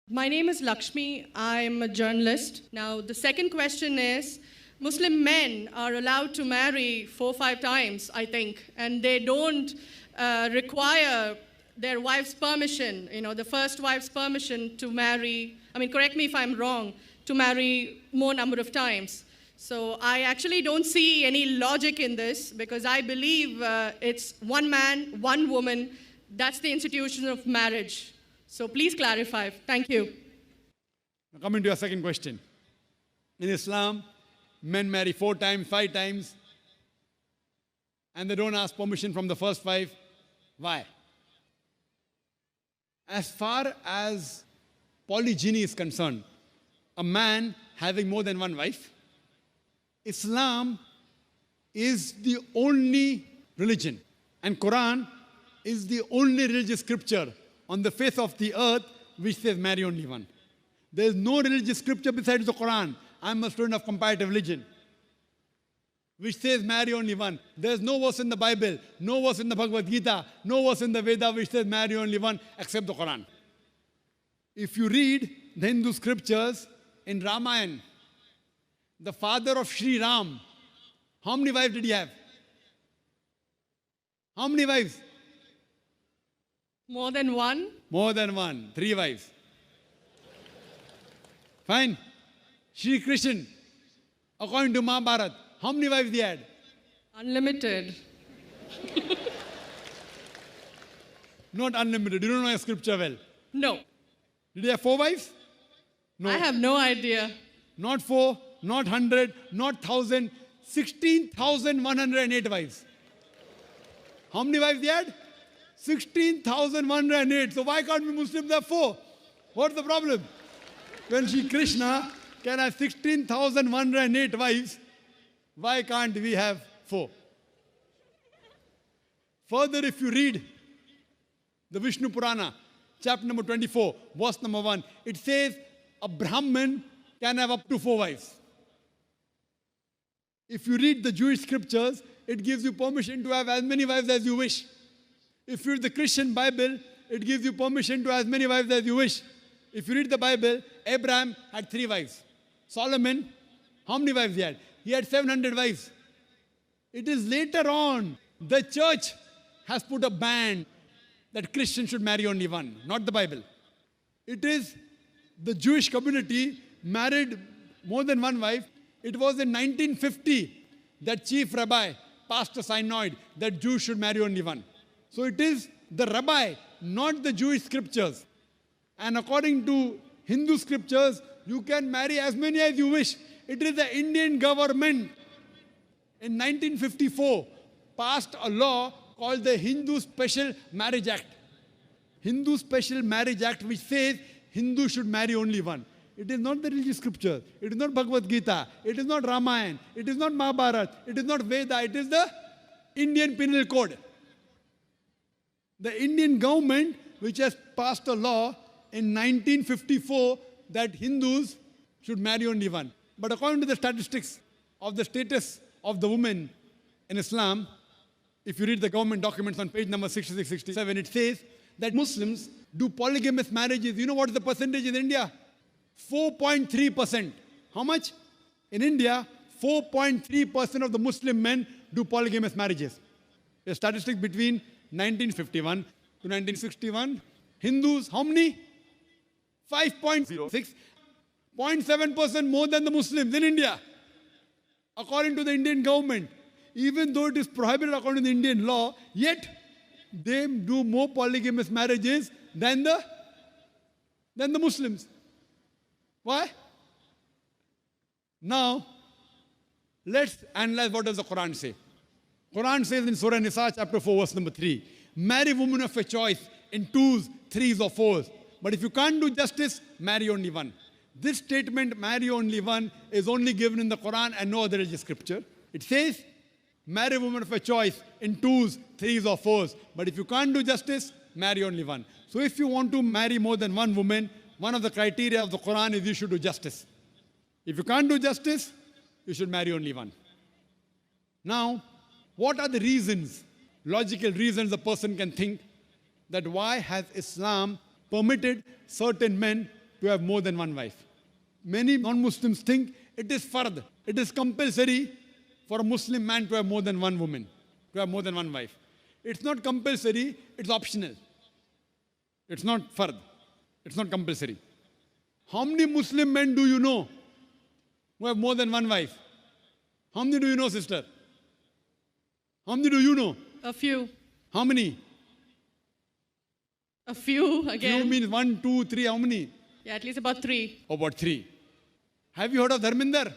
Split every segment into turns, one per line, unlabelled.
My name is Lakshmi. I'm a journalist. Now, the second question is, Muslim men are allowed to marry 4 or 5 times, I think, and they don't require their wife's permission, the first wife's permission to marry, correct me if I'm wrong, to marry more number of times. So I actually don't see any logic in this because I believe it's one man, one woman. That's the institution of marriage. So please clarify. Thank you.
Now coming to your second question. In Islam, men marry 4 times, 5 times, and they don't ask permission from the first wife. Why? As far as polygyny is concerned, a man having more than one wife, Islam is the only religion, and Quran is the only religious scripture on the face of the earth which says marry only one. There is no religious scripture besides the Quran. I'm a student of comparative religion, which says marry only one. There is no verse in the Bible, no verse in the Bhagavad Gita, no verse in the Veda which says marry only one except the Quran. If you read the Hindu scriptures in Ramayana, the father of Sri Ram, how many wives did he have? How many wives?
More than one?
More than one. 3 wives. Fine. Shri Krishna, according to Mahabharata, how many wives he had?
Unlimited.
Not unlimited. You don't know your scripture well.
No.
Did he have 4 wives? No.
I have no idea.
Not 4, not 100, not 1,000, 16,108 wives. How many wives he had? 16,108. So why can't we Muslims have 4? What's the problem? When Shri Krishna can have 16,108 wives, why can't we have 4? Further, if you read the Vishnu Purana, chapter number 24, verse number 1, it says a Brahmin can have up to 4 wives. If you read the Jewish scriptures, it gives you permission to have as many wives as you wish. If you read the Christian Bible, it gives you permission to have as many wives as you wish. If you read the Bible, Abraham had 3 wives. Solomon, how many wives he had? He had 700 wives. It is later on, the church has put a ban that Christians should marry only one, not the Bible. It is the Jewish community married more than one wife. It was in 1950 that chief rabbi passed a synod that Jews should marry only one. So it is the rabbi, not the Jewish scriptures. And according to Hindu scriptures, you can marry as many as you wish. It is the Indian government in 1954 passed a law called the Hindu Special Marriage Act. Hindu Special Marriage Act, which says Hindus should marry only one. It is not the religious scripture. It is not Bhagavad Gita. It is not Ramayana. It is not Mahabharata. It is not Veda. It is the Indian Penal Code. The Indian government, which has passed a law in 1954 that Hindus should marry only one. But according to the statistics of the status of the woman in Islam, if you read the government documents on page number 66, 67, it says that Muslims do polygamous marriages. You know what is the percentage in India? 4.3%. How much? In India, 4.3% of the Muslim men do polygamous marriages. A statistic between 1951 to 1961. Hindus, how many? 5.06. 0.7% more than the Muslims in India, according to the Indian government. Even though it is prohibited according to the Indian law, yet they do more polygamous marriages than the Muslims. Why? Now, let's analyze what does the Quran say. Quran says in Surah Nisa, chapter 4, verse number 3, marry women of your choice in 2s, 3s or 4s. But if you can't do justice, marry only one. This statement, marry only one, is only given in the Quran and no other religious scripture. It says, marry women of your choice in 2s, 3s or 4s. But if you can't do justice, marry only one. So if you want to marry more than one woman, one of the criteria of the Quran is you should do justice. If you can't do justice, you should marry only one. Now, what are the reasons, logical reasons a person can think that why has Islam permitted certain men to have more than one wife. Many non-Muslims think it is fard. It is compulsory for a Muslim man to have more than one woman, to have more than one wife. It's not compulsory, it's optional. It's not fard. It's not compulsory. How many Muslim men do you know who have more than one wife? How many do you know, sister? How many do you know?
A few.
How many?
A few again.
Few means 1, 2, 3, how many?
Yeah, at least about 3.
About 3. Have you heard of Dharminder?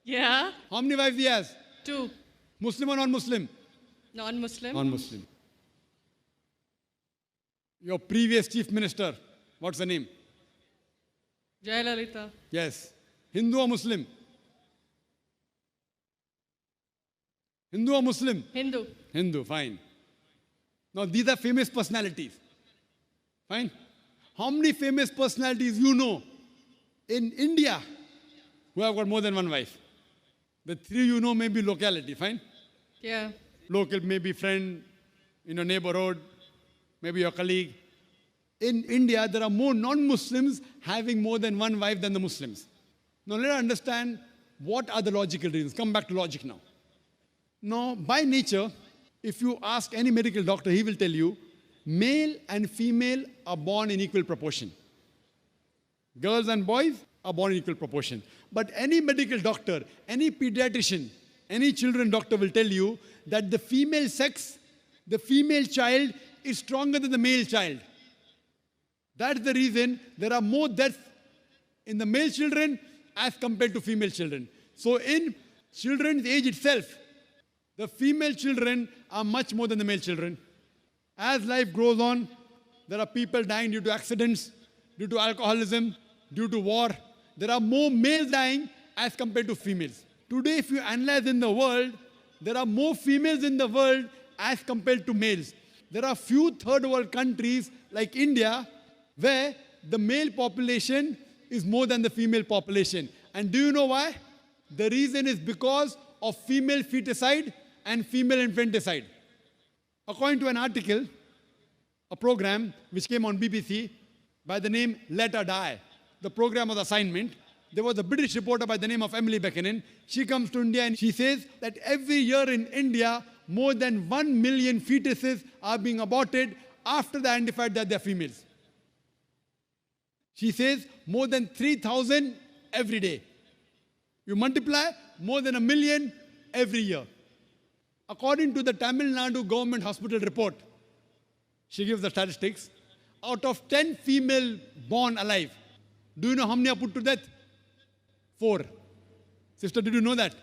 Yeah.
How many wives he has?
2.
Muslim or non-Muslim?
Non-Muslim.
Non-Muslim. Your previous chief minister, what's the name?
Jayalalitha.
Yes. Hindu or Muslim? Hindu or Muslim?
Hindu.
Hindu, fine. Now these are famous personalities. Fine. How many famous personalities you know in India who have got more than one wife? The 3 you know may be locality, fine?
Yeah.
Local, maybe friend in your neighborhood, maybe your colleague. In India, there are more non-Muslims having more than one wife than the Muslims. Now let us understand what are the logical reasons. Come back to logic now. Now, by nature, if you ask any medical doctor, he will tell you, male and female are born in equal proportion. Girls and boys are born in equal proportion. But any medical doctor, any pediatrician, any children doctor will tell you that the female sex, the female child is stronger than the male child. That's the reason there are more deaths in the male children as compared to female children. So in children's age itself, the female children are much more than the male children. As life grows on, there are people dying due to accidents, due to alcoholism, due to war. There are more males dying as compared to females. Today, if you analyze in the world, there are more females in the world as compared to males. There are few third world countries like India where the male population is more than the female population. And do you know why? The reason is because of female feticide and female infanticide. According to an article, a program which came on BBC by the name Let Her Die, the program was assignment. There was a British reporter by the name of Emily Buchanan. She comes to India and she says that every year in India, more than 1 million fetuses are being aborted after they identified that they're females. She says more than 3,000 every day. You multiply, more than 1 million every year. According to the Tamil Nadu government hospital report, she gives the statistics, out of 10 female born alive, do you know how many are put to death? 4. Sister, did you know that?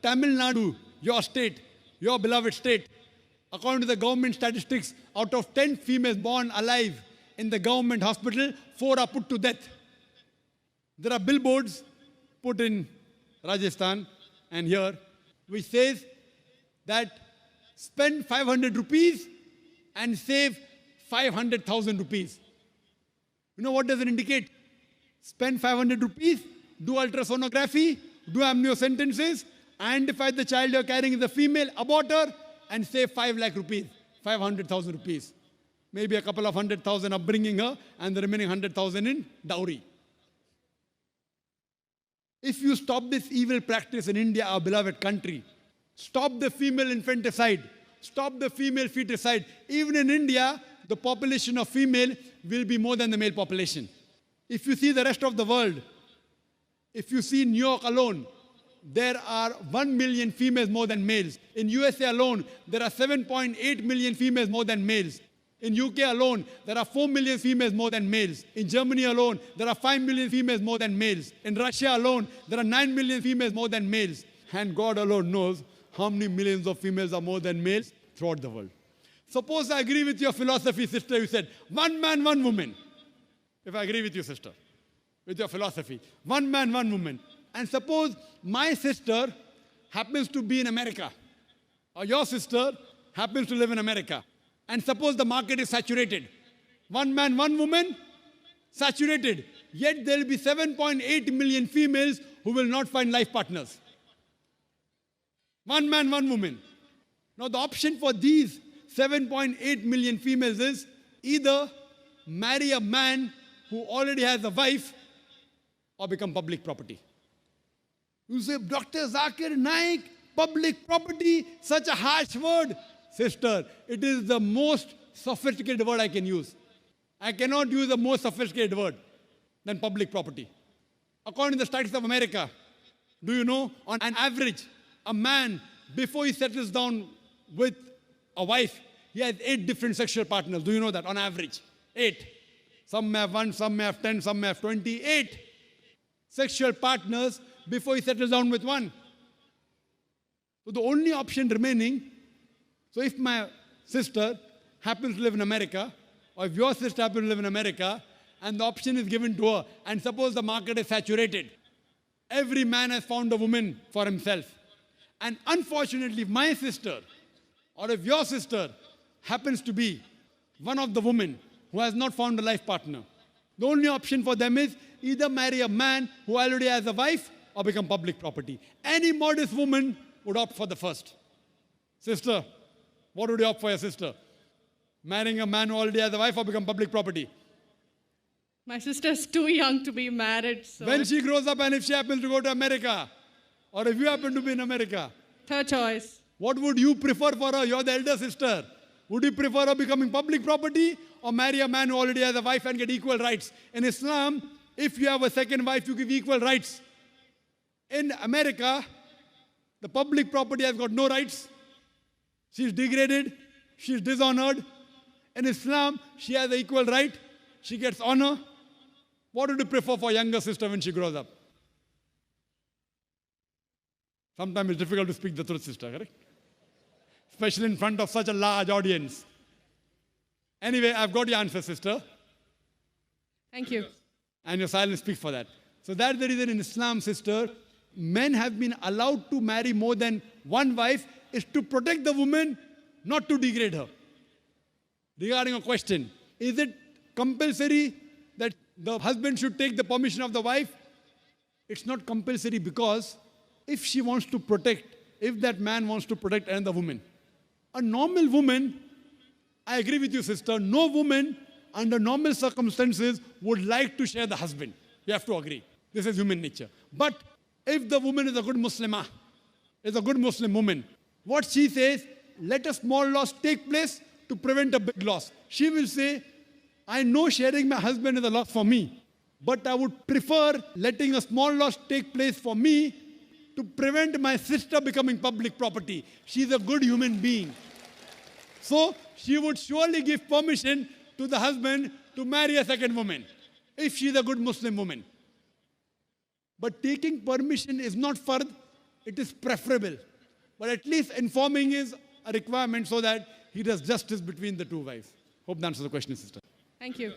Tamil Nadu, your state, your beloved state, according to the government statistics, out of 10 females born alive in the government hospital, 4 are put to death. There are billboards put in Rajasthan and here, which says that spend 500 rupees and save 500,000 rupees. You know what does it indicate? Spend 500 rupees, do ultrasonography, do amniocentesis, identify the child you're carrying is a female, abort her, and save 5 lakh rupees, 500,000 rupees. Maybe a couple of 100,000 upbringing her, and the remaining 100,000 in dowry. If you stop this evil practice in India, our beloved country, stop the female infanticide, stop the female feticide. Even in India, the population of female will be more than the male population. If you see the rest of the world, if you see New York alone, there are 1 million females more than males. In USA alone, there are 7.8 million females more than males. In UK alone, there are 4 million females more than males. In Germany alone, there are 5 million females more than males. In Russia alone, there are 9 million females more than males. And God alone knows how many millions of females are more than males throughout the world. Suppose I agree with your philosophy, sister, you said, 1 man, 1 woman. If I agree with you, sister, with your philosophy, 1 man, 1 woman. And suppose my sister happens to be in America, or your sister happens to live in America. And suppose the market is saturated. 1 man, 1 woman, saturated. Yet there will be 7.8 million females who will not find life partners. 1 man, 1 woman. Now the option for these 7.8 million females is either marry a man who already has a wife or become public property. You say, Dr. Zakir, naik, public property, such a harsh word. Sister, it is the most sophisticated word I can use. I cannot use a more sophisticated word than public property. According to the statistics of America, do you know, on an average, a man, before he settles down with a wife, he has 8 different sexual partners. Do you know that? On average, 8. Some may have 1, some may have 10, some may have 20. 8 sexual partners before he settles down with one. So the only option remaining, so if my sister happens to live in America, or if your sister happens to live in America, and the option is given to her, and suppose the market is saturated, every man has found a woman for himself. And unfortunately, if my sister, or if your sister happens to be one of the women who has not found a life partner, the only option for them is either marry a man who already has a wife or become public property. Any modest woman would opt for the first. Sister, what would you opt for your sister? Marrying a man who already has a wife or become public property?
My sister's too young to be married. So
when she grows up and if she happens to go to America, or if you happen to be in America,
third choice.
What would you prefer for her? You're the elder sister. Would you prefer her becoming public property or marry a man who already has a wife and get equal rights? In Islam, if you have a second wife, you give equal rights. In America, the public property has got no rights. She's degraded. She's dishonored. In Islam, she has an equal right. She gets honor. What would you prefer for younger sister when she grows up? Sometimes it's difficult to speak the truth, sister, correct? Especially in front of such a large audience. Anyway, I've got your answer, sister.
Thank you.
And your silence speaks for that. So that's the reason in Islam, sister, men have been allowed to marry more than one wife is to protect the woman, not to degrade her. Regarding a question, is it compulsory that the husband should take the permission of the wife? It's not compulsory because if she wants to protect, if that man wants to protect another woman, a normal woman, I agree with you, sister, no woman under normal circumstances would like to share the husband. You have to agree. This is human nature. But if the woman is a good Muslimah, is a good Muslim woman, what she says, let a small loss take place to prevent a big loss. She will say, I know sharing my husband is a loss for me, but I would prefer letting a small loss take place for me to prevent my sister becoming public property. She's a good human being. So she would surely give permission to the husband to marry a second woman, if she's a good Muslim woman. But taking permission is not fard, it is preferable. But at least informing is a requirement so that he does justice between the two wives. Hope that answers the question, sister.
Thank you.